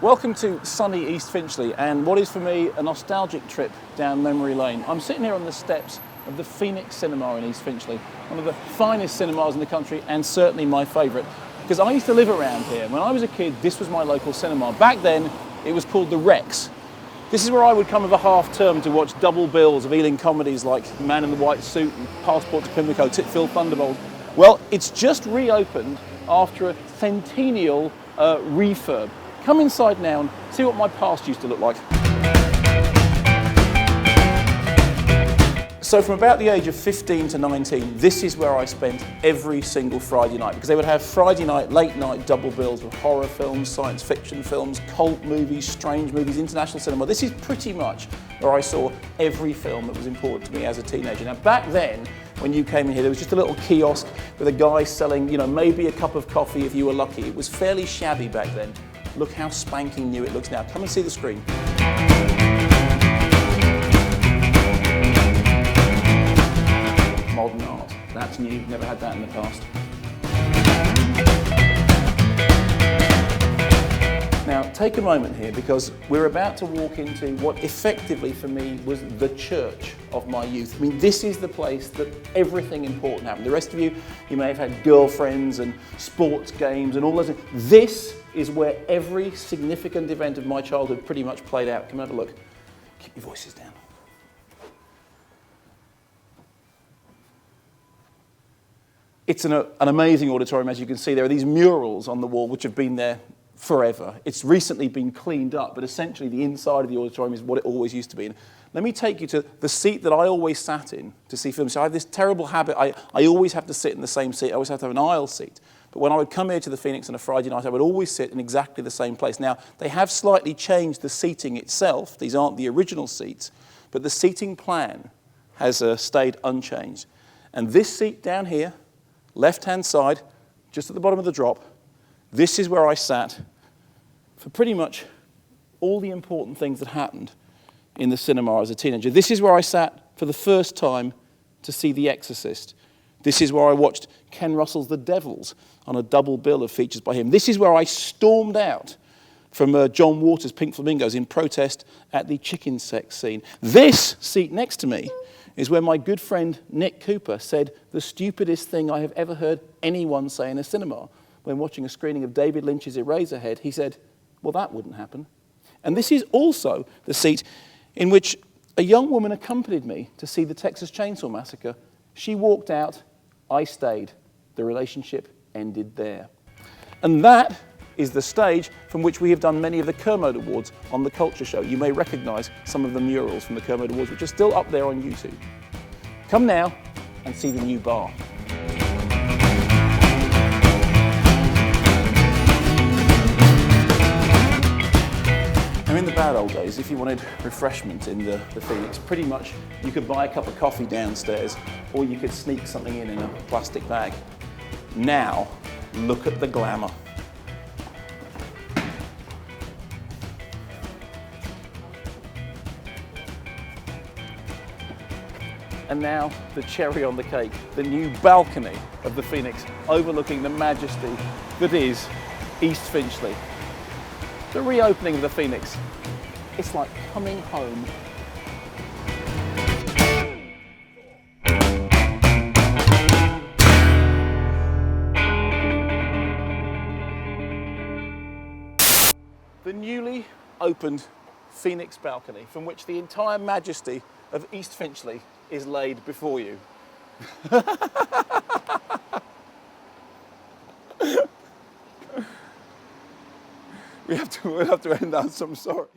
Welcome to sunny East Finchley and what is for me a nostalgic trip down memory lane. I'm sitting here on the steps of the Phoenix Cinema in East Finchley, one of the finest cinemas in the country and certainly my favourite, because I used to live around here. When I was a kid, this was my local cinema. Back then, it was called the Rex. This is where I would come of a half term to watch double bills of Ealing comedies like Man in the White Suit and Passport to Pimlico, Titfield Thunderbolt. Well, it's just reopened after a centennial refurb. Come inside now and see what my past used to look like. So from about the age of 15 to 19, this is where I spent every single Friday night, because they would have Friday night, late night double bills with horror films, science fiction films, cult movies, strange movies, international cinema. This is pretty much where I saw every film that was important to me as a teenager. Now back then, when you came in here, there was just a little kiosk with a guy selling, maybe a cup of coffee if you were lucky. It was fairly shabby back then. Look how spanking new it looks now. Come and see the screen. Modern art. That's new. Never had that in the past. Now, take a moment here because we're about to walk into what effectively for me was the church of my youth. I mean, this is the place that everything important happened. The rest of you may have had girlfriends and sports games and all those things. This is where every significant event of my childhood pretty much played out. Come and have a look. Keep your voices down. It's an amazing auditorium, as you can see. There are these murals on the wall which have been there forever. It's recently been cleaned up, but essentially the inside of the auditorium is what it always used to be. And let me take you to the seat that I always sat in to see films. So I have this terrible habit. I always have to sit in the same seat. I always have to have an aisle seat. But when I would come here to the Phoenix on a Friday night, I would always sit in exactly the same place. Now, they have slightly changed the seating itself. These aren't the original seats, but the seating plan has stayed unchanged. And this seat down here, left-hand side, just at the bottom of the drop, this is where I sat for pretty much all the important things that happened in the cinema as a teenager. This is where I sat for the first time to see The Exorcist. This is where I watched Ken Russell's The Devils on a double bill of features by him. This is where I stormed out from John Waters' Pink Flamingos in protest at the chicken sex scene. This seat next to me is where my good friend Nick Cooper said the stupidest thing I have ever heard anyone say in a cinema. When watching a screening of David Lynch's Eraserhead, he said, well, that wouldn't happen. And this is also the seat in which a young woman accompanied me to see the Texas Chainsaw Massacre. She walked out, I stayed. The relationship ended there. And that is the stage from which we have done many of the Kermode Awards on The Culture Show. You may recognize some of the murals from the Kermode Awards, which are still up there on YouTube. Come now and see the new bar. In the bad old days, if you wanted refreshment in the Phoenix, pretty much you could buy a cup of coffee downstairs or you could sneak something in a plastic bag. Now, look at the glamour. And now, the cherry on the cake, the new balcony of the Phoenix overlooking the majesty that is East Finchley. The reopening of the Phoenix, it's like coming home. The newly opened Phoenix balcony, from which the entire majesty of East Finchley is laid before you. We'll have to end that, so I'm sorry.